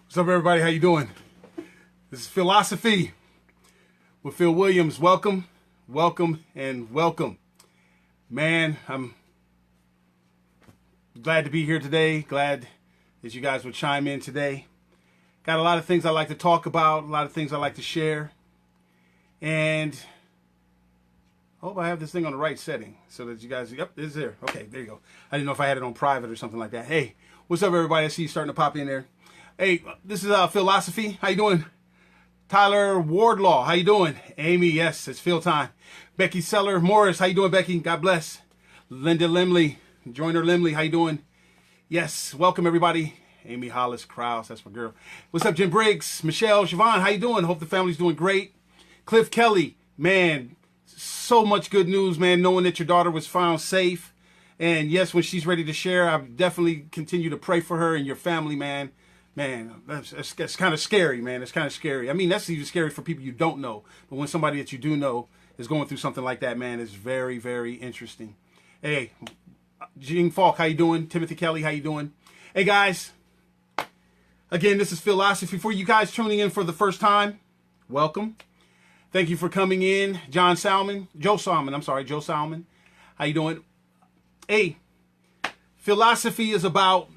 What's up, everybody? How you doing? This is Philosophy with Phil Williams. Welcome, and welcome. Man, I'm glad to be here today. Glad that you guys would chime in today. Got a lot of things I like to talk about, a lot of things I like to share. And I hope I have this thing on the right setting so that you guys, yep, it's there. Okay, there you go. I didn't know if I had it on private or something like that. Hey, what's up, everybody? I see you starting to pop in there. Hey, this is Philosophy. How you doing? Tyler Wardlaw, how you doing? Amy, yes, it's Phil time. Becky Seller Morris, how you doing, Becky? God bless. Linda Limley, Joyner Limley, how you doing? Yes, welcome, everybody. Amy Hollis Krause, that's my girl. What's up, Jim Briggs? Michelle, Siobhan, how you doing? Hope the family's doing great. Cliff Kelly, man, so much good news, man, knowing that your daughter was found safe. And yes, when she's ready to share, I definitely continue to pray for her and your family, man. Man, that's kind of scary, man. It's kind of scary. I mean, that's even scary for people you don't know. But when somebody that you do know is going through something like that, man, it's very, very interesting. Hey, Gene Falk, how you doing? Timothy Kelly, how you doing? Hey, guys. Again, this is Philosophy. For you guys tuning in for the first time, welcome. Thank you for coming in. Joe Salmon. How you doing? Hey, Philosophy is about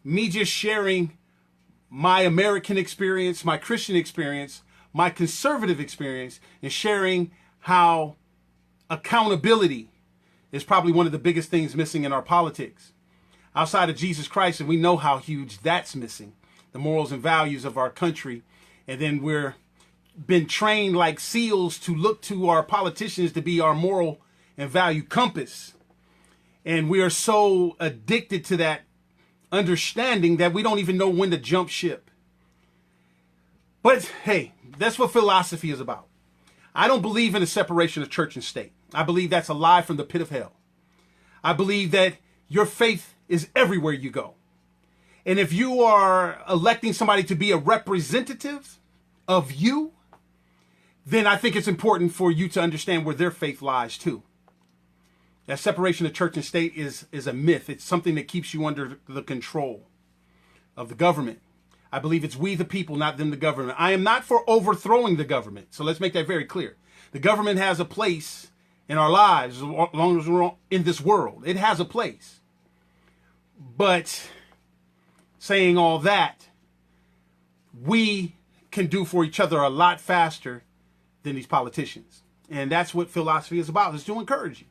me just sharing my American experience, my Christian experience, my conservative experience, and sharing how accountability is probably one of the biggest things missing in our politics. Outside of Jesus Christ, and we know how huge that's missing, the morals and values of our country. And then we're been trained like seals to look to our politicians to be our moral and value compass. And we are so addicted to that understanding that we don't even know when to jump ship. But hey, that's what philosophy is about. I don't believe in a separation of church and state. I believe that's a lie from the pit of hell. I believe that your faith is everywhere you go. And if you are electing somebody to be a representative of you, then I think it's important for you to understand where their faith lies too. That separation of church and state is a myth. It's something that keeps you under the control of the government. I believe it's we the people, not them the government. I am not for overthrowing the government. So let's make that very clear. The government has a place in our lives as long as we're in this world. It has a place. But saying all that, we can do for each other a lot faster than these politicians. And that's what philosophy is about, is to encourage you.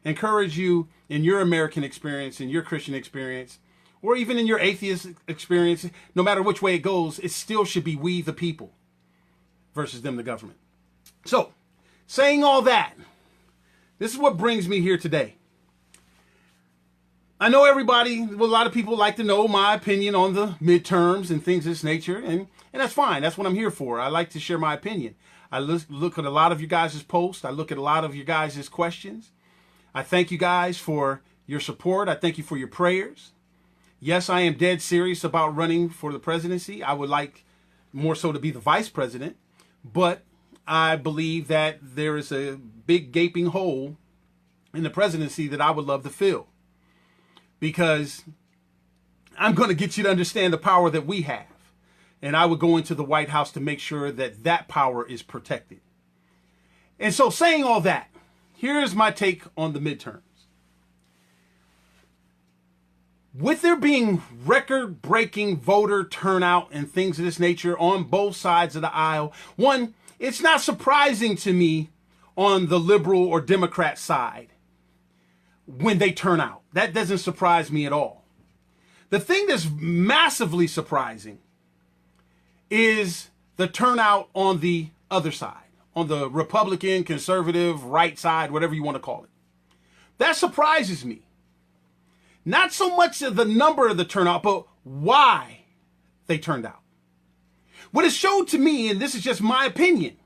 Encourage you in your American experience, in your Christian experience, or even in your atheist experience. No matter which way it goes, it still should be we the people versus them the government. So, saying all that, this is what brings me here today. I know everybody, a lot of people like to know my opinion on the midterms and things of this nature, and that's fine. That's what I'm here for. I like to share my opinion. I look at a lot of you guys' posts. I look at a lot of you guys' questions. I thank you guys for your support. I thank you for your prayers. Yes, I am dead serious about running for the presidency. I would like more so to be the vice president, but I believe that there is a big gaping hole in the presidency that I would love to fill, because I'm going to get you to understand the power that we have. And I would go into the White House to make sure that that power is protected. And so saying all that, here's my take on the midterms. With there being record-breaking voter turnout and things of this nature on both sides of the aisle, one, it's not surprising to me on the liberal or Democrat side when they turn out. That doesn't surprise me at all. The thing that's massively surprising is the turnout on the other side, on the Republican, conservative, right side, whatever you want to call it. That surprises me. Not so much of the number of the turnout, but why they turned out. What it showed to me, and this is just my opinion,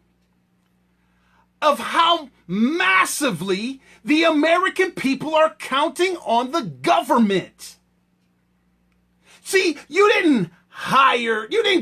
of how massively the American people are counting on the government. See, you didn't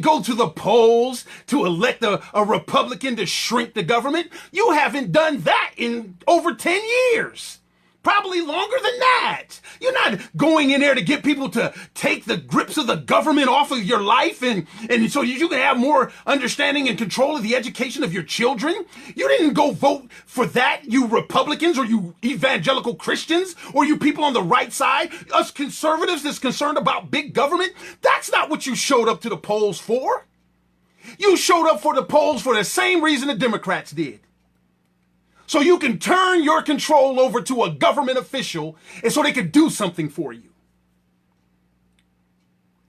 go to the polls to elect a Republican to shrink the government. You haven't done that in over 10 years. Probably longer than that. You're not going in there to get people to take the grips of the government off of your life and so you can have more understanding and control of the education of your children. You didn't go vote for that, you Republicans or you evangelical Christians or you people on the right side, us conservatives that's concerned about big government. That's not what you showed up to the polls for. You showed up for the polls for the same reason the Democrats did. So you can turn your control over to a government official and so they can do something for you.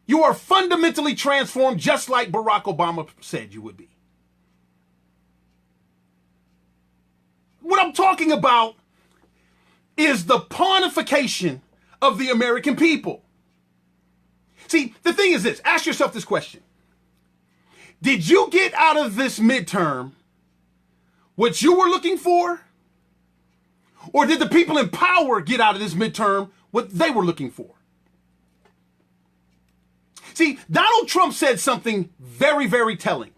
You are fundamentally transformed just like Barack Obama said you would be. What I'm talking about is the pontification of the American people. See, the thing is this, ask yourself this question. Did you get out of this midterm what you were looking for? Or did the people in power get out of this midterm what they were looking for? See, Donald Trump said something very, very telling.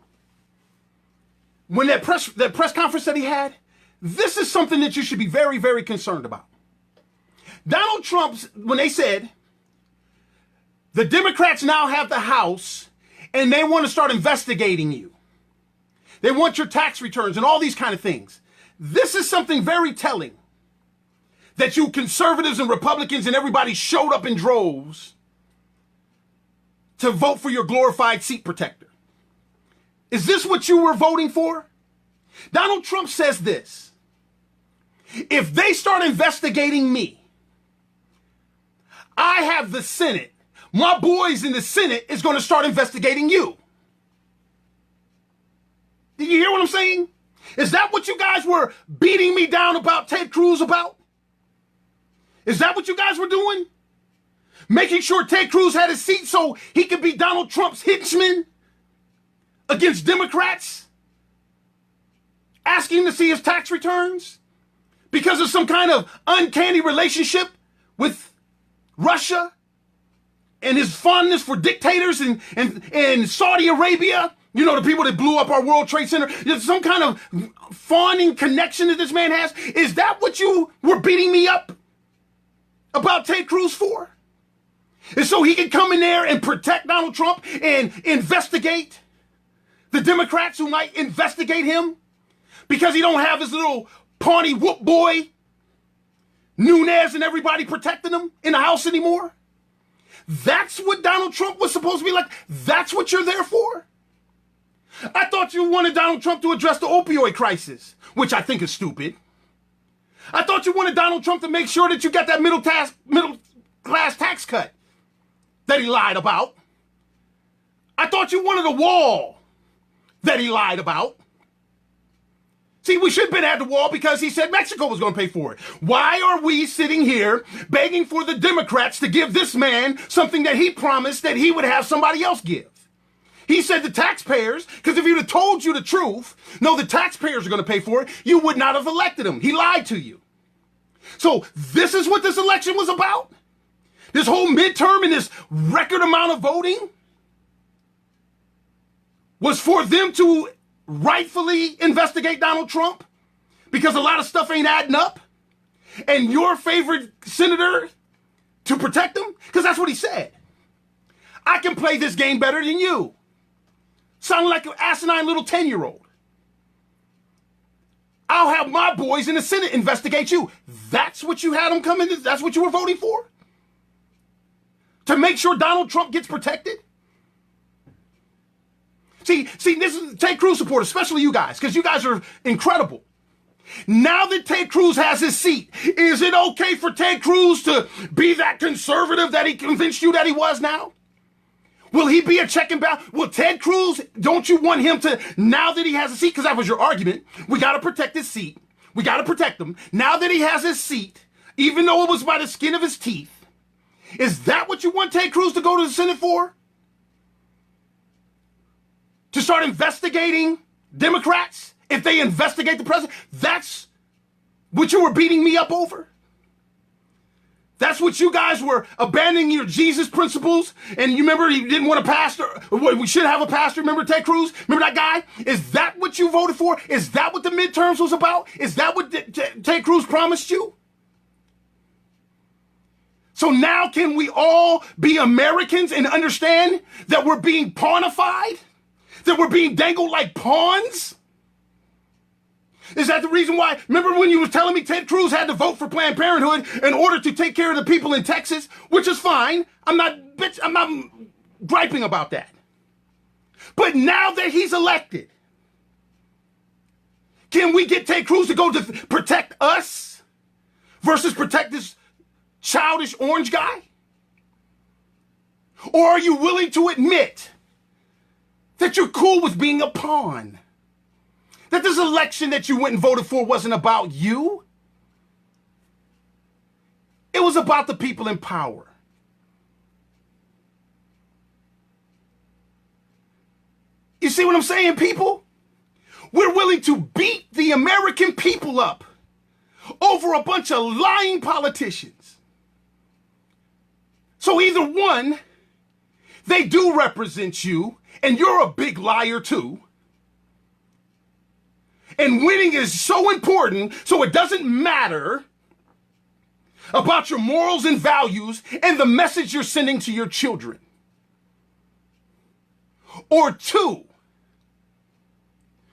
When that press conference that he had, this is something that you should be very, very concerned about. Donald Trump, when they said, the Democrats now have the House and they want to start investigating you. They want your tax returns and all these kind of things. This is something very telling that you conservatives and Republicans and everybody showed up in droves to vote for your glorified seat protector. Is this what you were voting for? Donald Trump says this. If they start investigating me, I have the Senate. My boys in the Senate is going to start investigating you. Did you hear what I'm saying? Is that what you guys were beating me down about Ted Cruz about? Is that what you guys were doing? Making sure Ted Cruz had a seat so he could be Donald Trump's henchman against Democrats? Asking to see his tax returns? Because of some kind of uncanny relationship with Russia and his fondness for dictators and Saudi Arabia? You know, the people that blew up our World Trade Center. There's some kind of fawning connection that this man has. Is that what you were beating me up about Ted Cruz for? And so he can come in there and protect Donald Trump and investigate the Democrats who might investigate him because he don't have his little Pawnee whoop boy, Nunes and everybody protecting him in the House anymore? That's what Donald Trump was supposed to be like? That's what you're there for? I thought you wanted Donald Trump to address the opioid crisis, which I think is stupid. I thought you wanted Donald Trump to make sure that you got that middle class tax cut that he lied about. I thought you wanted a wall that he lied about. See, we should have been at the wall because he said Mexico was going to pay for it. Why are we sitting here begging for the Democrats to give this man something that he promised that he would have somebody else give? He said the taxpayers, because if he'd have told you the truth, no, the taxpayers are going to pay for it, you would not have elected him. He lied to you. So this is what this election was about? This whole midterm and this record amount of voting was for them to rightfully investigate Donald Trump because a lot of stuff ain't adding up, and your favorite senator to protect him? Because that's what he said. I can play this game better than you. Sounding like an asinine little 10-year-old. I'll have my boys in the Senate investigate you. That's what you had them come in? That's what you were voting for? To make sure Donald Trump gets protected? See, this is Ted Cruz supporters, especially you guys, because you guys are incredible. Now that Ted Cruz has his seat, is it okay for Ted Cruz to be that conservative that he convinced you that he was now? Will he be a check and balance? Will Ted Cruz, don't you want him to, now that he has a seat, because that was your argument, we got to protect his seat. We got to protect him. Now that he has his seat, even though it was by the skin of his teeth, is that what you want Ted Cruz to go to the Senate for? To start investigating Democrats if they investigate the president? That's what you were beating me up over? That's what you guys were abandoning your Jesus principles, and you remember you didn't want a pastor. We should have a pastor. Remember Ted Cruz? Remember that guy? Is that what you voted for? Is that what the midterms was about? Is that what Ted Cruz promised you? So now can we all be Americans and understand that we're being pawnified? That we're being dangled like pawns? Is that the reason why? Remember when you were telling me Ted Cruz had to vote for Planned Parenthood in order to take care of the people in Texas, which is fine. I'm not griping about that. But now that he's elected, can we get Ted Cruz to go to protect us versus protect this childish orange guy? Or are you willing to admit that you're cool with being a pawn? That this election that you went and voted for wasn't about you? It was about the people in power. You see what I'm saying, people? We're willing to beat the American people up over a bunch of lying politicians. So either one, they do represent you, and you're a big liar too. And winning is so important, so it doesn't matter about your morals and values and the message you're sending to your children. Or two,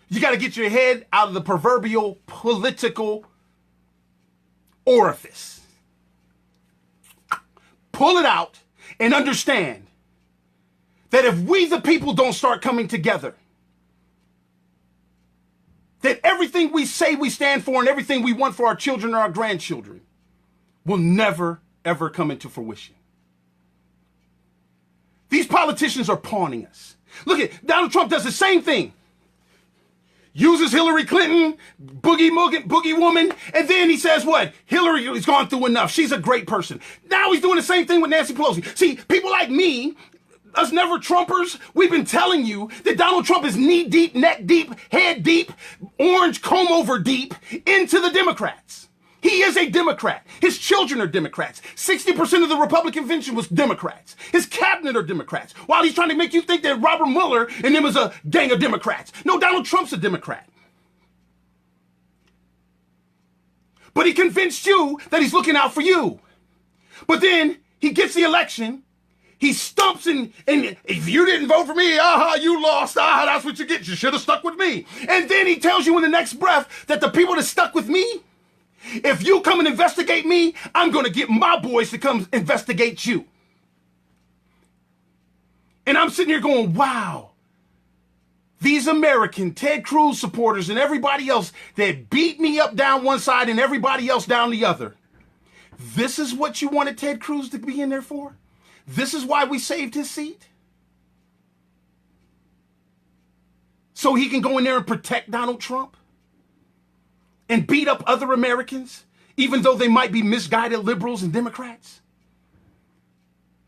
you got to get your head out of the proverbial political orifice. Pull it out and understand that if we, the people, don't start coming together, that everything we say we stand for and everything we want for our children or our grandchildren will never, ever come into fruition. These politicians are pawning us. Look at Donald Trump does the same thing. Uses Hillary Clinton, boogie woman, and then he says what? Hillary has gone through enough. She's a great person. Now he's doing the same thing with Nancy Pelosi. See, people like me, us never Trumpers, we've been telling you that Donald Trump is knee deep, neck deep, head deep, orange comb over deep into the Democrats. He is a Democrat. His children are Democrats. 60% of the Republican convention was Democrats. His cabinet are Democrats. While he's trying to make you think that Robert Mueller and them is a gang of Democrats. No, Donald Trump's a Democrat. But he convinced you that he's looking out for you. But then he gets the election. He stumps and if you didn't vote for me, you lost. That's what you get. You should have stuck with me. And then he tells you in the next breath that the people that stuck with me, if you come and investigate me, I'm going to get my boys to come investigate you. And I'm sitting here going, wow, these American Ted Cruz supporters and everybody else that beat me up down one side and everybody else down the other. This is what you wanted Ted Cruz to be in there for? This is why we saved his seat? So he can go in there and protect Donald Trump? And beat up other Americans, even though they might be misguided liberals and Democrats?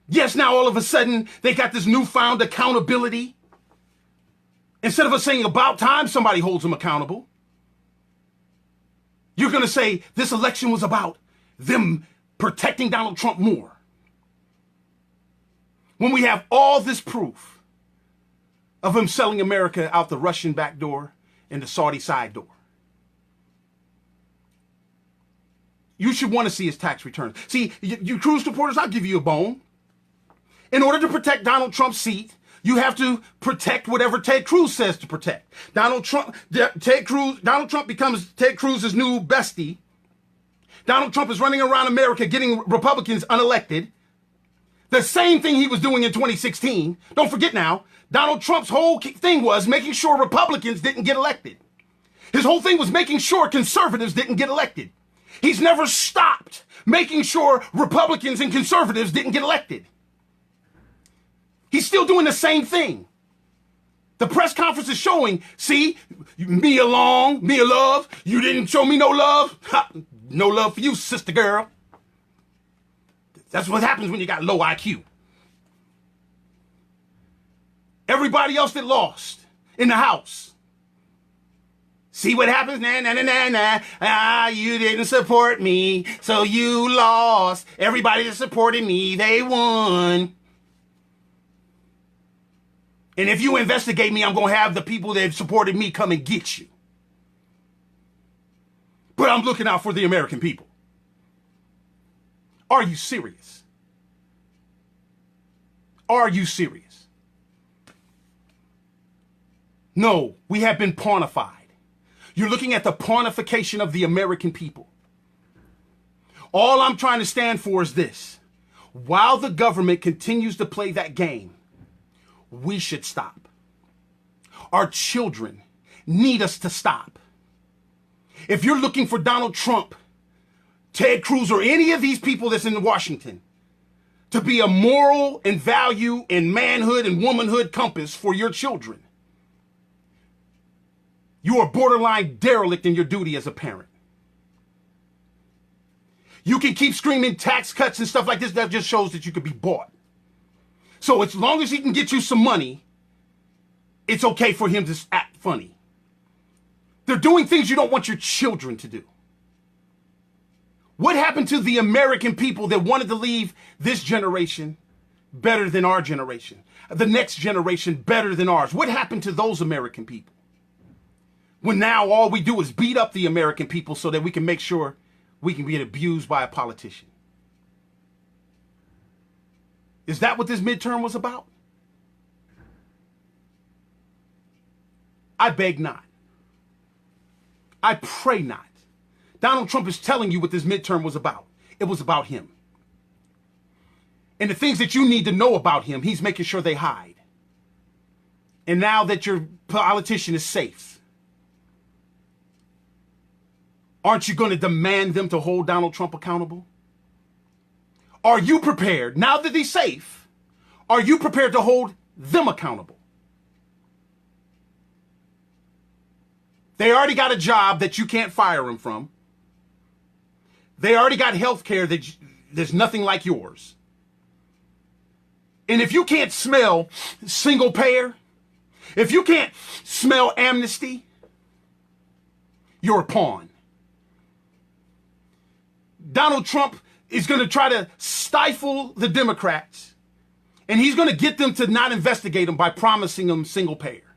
Yes, now all of a sudden, they got this newfound accountability. Instead of us saying about time somebody holds them accountable, you're going to say this election was about them protecting Donald Trump more. When we have all this proof of him selling America out the Russian back door and the Saudi side door. You should want to see his tax returns. See, you Cruz supporters, I'll give you a bone. In order to protect Donald Trump's seat, you have to protect whatever Ted Cruz says to protect. Donald Trump becomes Ted Cruz's new bestie. Donald Trump is running around America getting Republicans unelected. The same thing he was doing in 2016. Don't forget now, Donald Trump's whole thing was making sure Republicans didn't get elected. His whole thing was making sure conservatives didn't get elected. He's never stopped making sure Republicans and conservatives didn't get elected. He's still doing the same thing. The press conference is showing, see, Mia Love, you didn't show me no love. Ha, no love for you, sister girl. That's what happens when you got low IQ. Everybody else that lost in the House. See what happens? You didn't support me, so you lost. Everybody that supported me, they won. And if you investigate me, I'm going to have the people that supported me come and get you. But I'm looking out for the American people. Are you serious? Are you serious? No, we have been pontified. You're looking at the pontification of the American people. All I'm trying to stand for is this. While the government continues to play that game, we should stop. Our children need us to stop. If you're looking for Donald Trump, Ted Cruz, or any of these people that's in Washington to be a moral and value and manhood and womanhood compass for your children, you are borderline derelict in your duty as a parent. You can keep screaming tax cuts and stuff like this. That just shows that you could be bought. So as long as he can get you some money, it's okay for him to act funny. They're doing things you don't want your children to do. What happened to the American people that wanted to leave this generation better than our generation? The next generation better than ours? What happened to those American people? When now all we do is beat up the American people so that we can make sure we can get abused by a politician. Is that what this midterm was about? I beg not. I pray not. Donald Trump is telling you what this midterm was about. It was about him. And the things that you need to know about him, he's making sure they hide. And now that your politician is safe, aren't you going to demand them to hold Donald Trump accountable? Are you prepared, now that he's safe, are you prepared to hold them accountable? They already got a job that you can't fire them from. They already got health care that there's nothing like yours. And if you can't smell single payer, if you can't smell amnesty, you're a pawn. Donald Trump is going to try to stifle the Democrats, and he's going to get them to not investigate them by promising them single payer.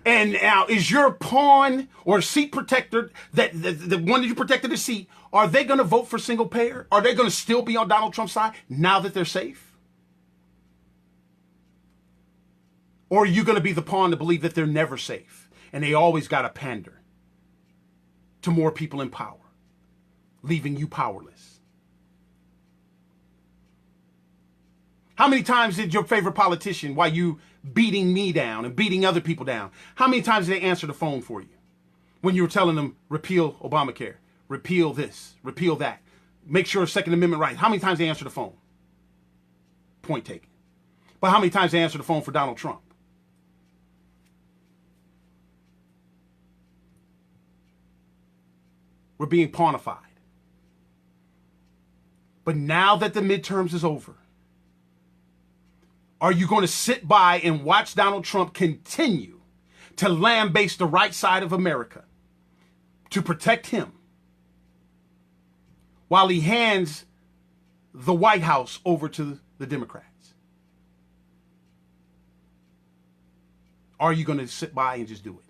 And now, is your pawn or seat protector, that the one that you protected the seat, are they going to vote for single payer? Are they going to still be on Donald Trump's side now that they're safe? Or are you going to be the pawn to believe that they're never safe and they always got to pander to more people in power, leaving you powerless? How many times did your favorite politician, while you beating me down and beating other people down, how many times did they answer the phone for you when you were telling them repeal Obamacare, repeal this, repeal that, make sure Second Amendment right? How many times they answer the phone? Point taken. But how many times they answer the phone for Donald Trump? We're being pontified. But now that the midterms is over, are you going to sit by and watch Donald Trump continue to lambaste the right side of America to protect him while he hands the White House over to the Democrats? Are you going to sit by and just do it?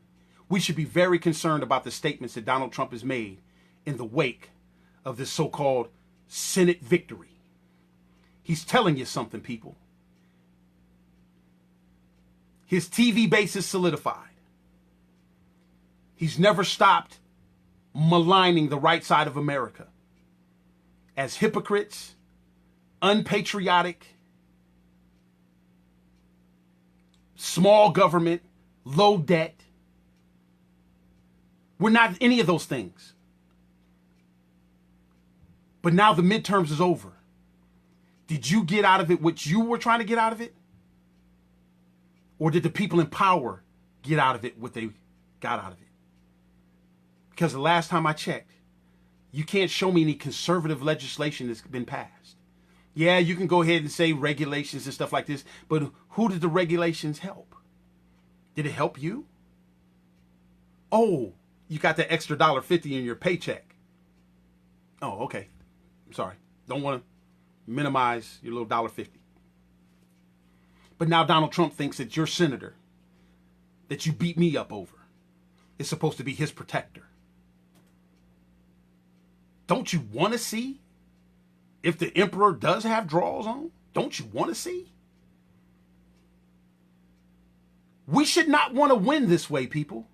We should be very concerned about the statements that Donald Trump has made in the wake of this so-called Senate victory. He's telling you something, people. His TV base is solidified. He's never stopped maligning the right side of America as hypocrites, unpatriotic, small government, low debt. We're not any of those things. But now the midterms is over. Did you get out of it what you were trying to get out of it? Or did the people in power get out of it what they got out of it? Because the last time I checked, you can't show me any conservative legislation that's been passed. Yeah, you can go ahead and say regulations and stuff like this, but who did the regulations help? Did it help you? Oh, you got that extra $1.50 in your paycheck. Oh, okay. I'm sorry. Don't want to minimize your little $1.50. But now Donald Trump thinks that your senator that you beat me up over is supposed to be his protector. Don't you want to see if the emperor does have drawers on? Don't you want to see? We should not want to win this way, people.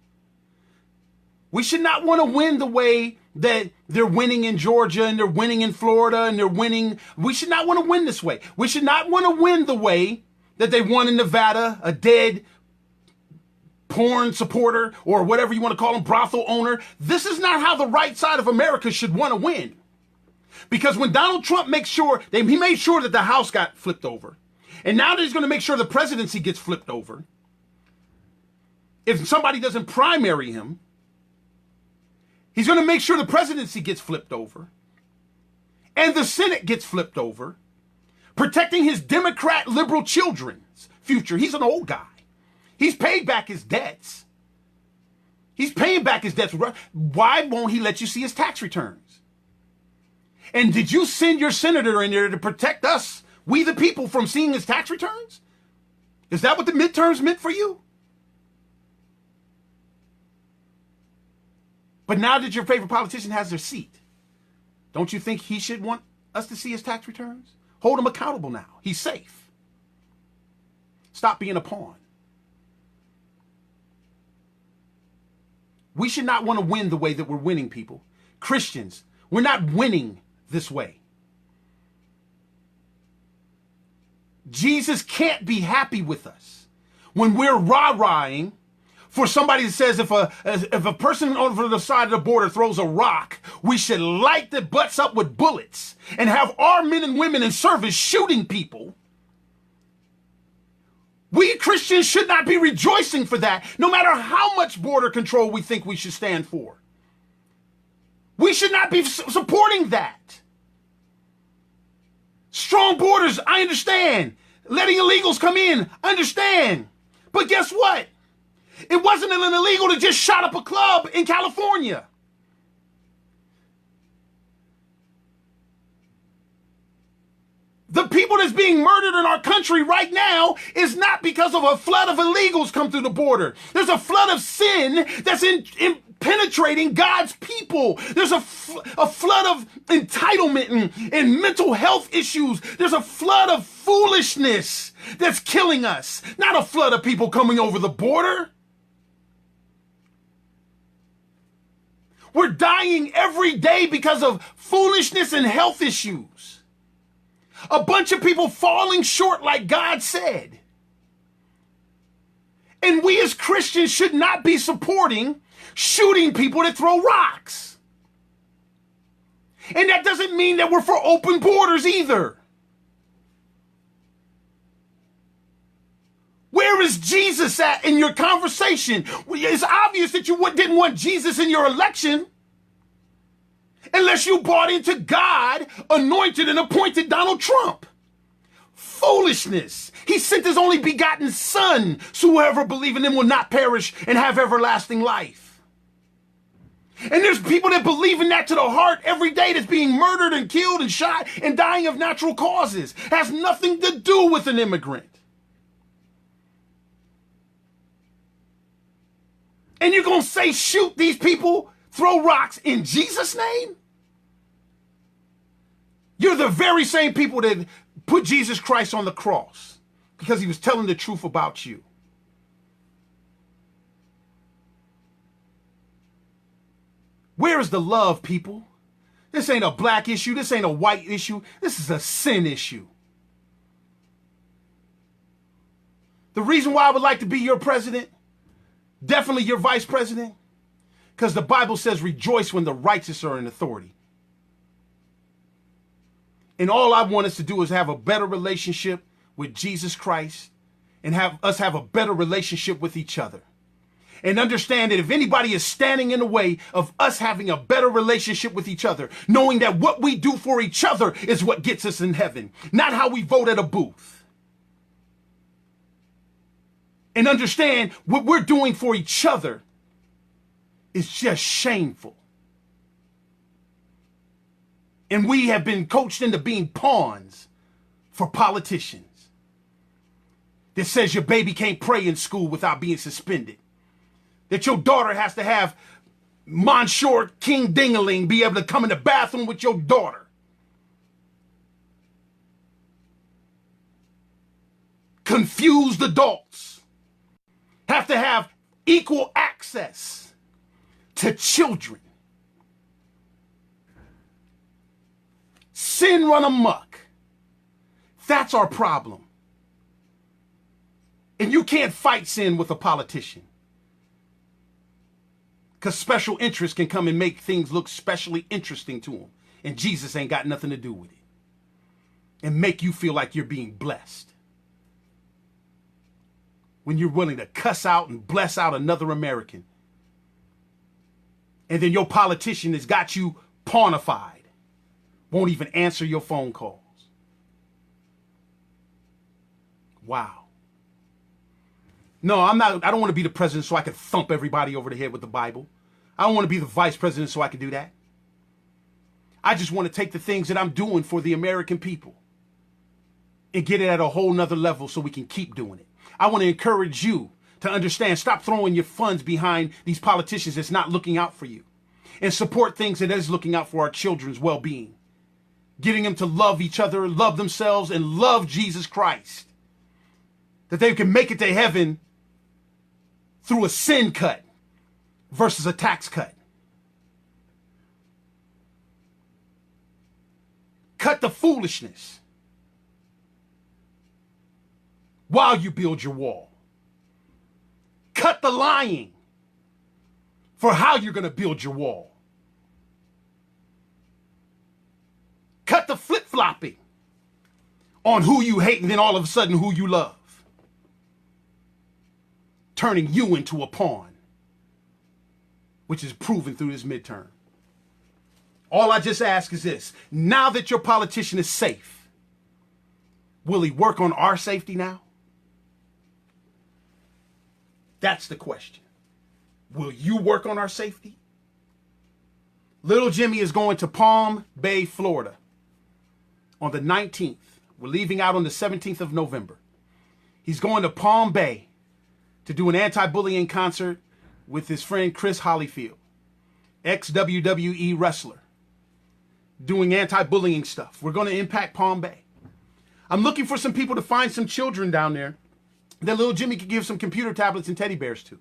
We should not want to win the way that they're winning in Georgia and they're winning in Florida and they're winning. We should not want to win this way. We should not want to win the way that they won in Nevada, a dead porn supporter or whatever you want to call him, brothel owner. This is not how the right side of America should want to win. Because when Donald Trump makes sure, he made sure that the House got flipped over. And now that he's going to make sure the presidency gets flipped over. If somebody doesn't primary him, he's going to make sure the presidency gets flipped over and the Senate gets flipped over, protecting his Democrat liberal children's future. He's an old guy. He's paid back his debts. He's paying back his debts. Why won't he let you see his tax returns? And did you send your senator in there to protect us, we the people, from seeing his tax returns? Is that what the midterms meant for you? But now that your favorite politician has their seat, don't you think he should want us to see his tax returns? Hold him accountable now. He's safe. Stop being a pawn. We should not want to win the way that we're winning, people. Christians, we're not winning this way. Jesus can't be happy with us when we're rah-rahing for somebody that says if a person over the side of the border throws a rock, we should light the butts up with bullets and have our men and women in service shooting people. We Christians should not be rejoicing for that, no matter how much border control we think we should stand for. We should not be supporting that. Strong borders, I understand. Letting illegals come in, understand. But guess what? It wasn't an illegal to just shot up a club in California. The people that's being murdered in our country right now is not because of a flood of illegals come through the border. There's a flood of sin that's in penetrating God's people. There's a flood of entitlement and mental health issues. There's a flood of foolishness that's killing us. Not a flood of people coming over the border. We're dying every day because of foolishness and health issues. A bunch of people falling short like God said. And we as Christians should not be supporting shooting people that throw rocks. And that doesn't mean that we're for open borders either. Where is Jesus at in your conversation? It's obvious that you didn't want Jesus in your election unless you bought into God, anointed and appointed Donald Trump. Foolishness. He sent his only begotten Son, so whoever believes in him will not perish and have everlasting life. And there's people that believe in that to the heart every day that's being murdered and killed and shot and dying of natural causes. Has nothing to do with an immigrant. And you're going to say, shoot these people, throw rocks in Jesus' name? You're the very same people that put Jesus Christ on the cross because he was telling the truth about you. Where is the love, people? This ain't a black issue. This ain't a white issue. This is a sin issue. The reason why I would like to be your president, definitely your vice president, because the Bible says rejoice when the righteous are in authority. And all I want us to do is have a better relationship with Jesus Christ and have us have a better relationship with each other. And understand that if anybody is standing in the way of us having a better relationship with each other, knowing that what we do for each other is what gets us in heaven, not how we vote at a booth. And understand what we're doing for each other is just shameful. And we have been coached into being pawns for politicians that says your baby can't pray in school without being suspended. That your daughter has to have Monsieur King Dingaling be able to come in the bathroom with your daughter. Confused adults have to have equal access to children. Sin run amok. That's our problem. And you can't fight sin with a politician. Because special interests can come and make things look specially interesting to them. And Jesus ain't got nothing to do with it. And make you feel like you're being blessed. When you're willing to cuss out and bless out another American. And then your politician has got you pornified. Won't even answer your phone calls. Wow. No, I don't want to be the president so I can thump everybody over the head with the Bible. I don't want to be the vice president so I can do that. I just want to take the things that I'm doing for the American people and get it at a whole nother level so we can keep doing it. I want to encourage you to understand, stop throwing your funds behind these politicians that's not looking out for you, and support things that is looking out for our children's well-being. Getting them to love each other, love themselves, and love Jesus Christ. That they can make it to heaven through a sin cut versus a tax cut. Cut the foolishness while you build your wall. Cut the lying for how you're going to build your wall. Cut the flip-flopping on who you hate and then all of a sudden who you love. Turning you into a pawn, which is proven through this midterm. All I just ask is this. Now that your politician is safe, will he work on our safety now? That's the question. Will you work on our safety? Little Jimmy is going to Palm Bay, Florida on the 19th. We're leaving out on the 17th of November. He's going to Palm Bay to do an anti-bullying concert with his friend Chris Hollyfield, ex-WWE wrestler, doing anti-bullying stuff. We're going to impact Palm Bay. I'm looking for some people to find some children down there that little Jimmy could give some computer tablets and teddy bears to.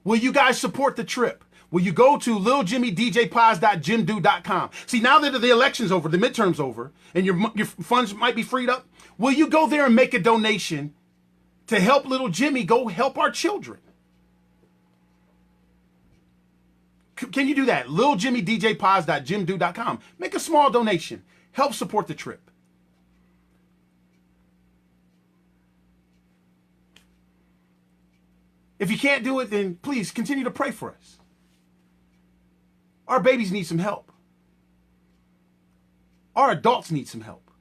Will you guys support the trip? Will you go to littlejimmydjpaz.jimdo.com? See, now that the election's over, the midterm's over, and your funds might be freed up, will you go there and make a donation to help little Jimmy go help our children? Can you do that? littlejimmydjpaz.jimdo.com. Make a small donation. Help support the trip. If you can't do it, then please continue to pray for us. Our babies need some help. Our adults need some help.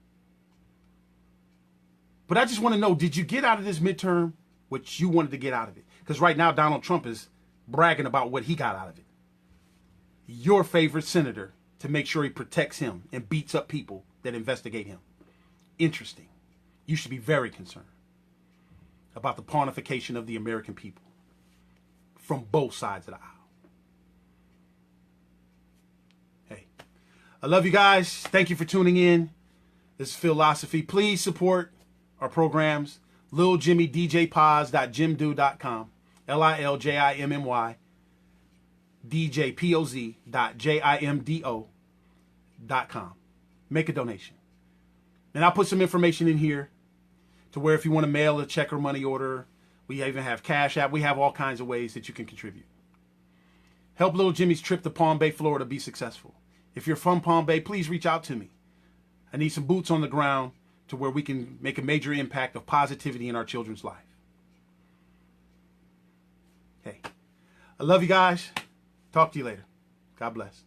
But I just want to know, did you get out of this midterm what you wanted to get out of it? Because right now, Donald Trump is bragging about what he got out of it. Your favorite senator to make sure he protects him and beats up people that investigate him. Interesting. You should be very concerned about the pontification of the American people from both sides of the aisle. Hey, I love you guys. Thank you for tuning in. This is Philosophy. Please support our programs. littlejimmydjpaz.jimdo.com. LILJIMMY DJPOZ.JIMDO.com. Make a donation. And I'll put some information in here to where if you want to mail a check or money order, we even have Cash App. We have all kinds of ways that you can contribute. Help little Jimmy's trip to Palm Bay, Florida be successful. If you're from Palm Bay, please reach out to me. I need some boots on the ground to where we can make a major impact of positivity in our children's life. Hey, I love you guys. Talk to you later. God bless.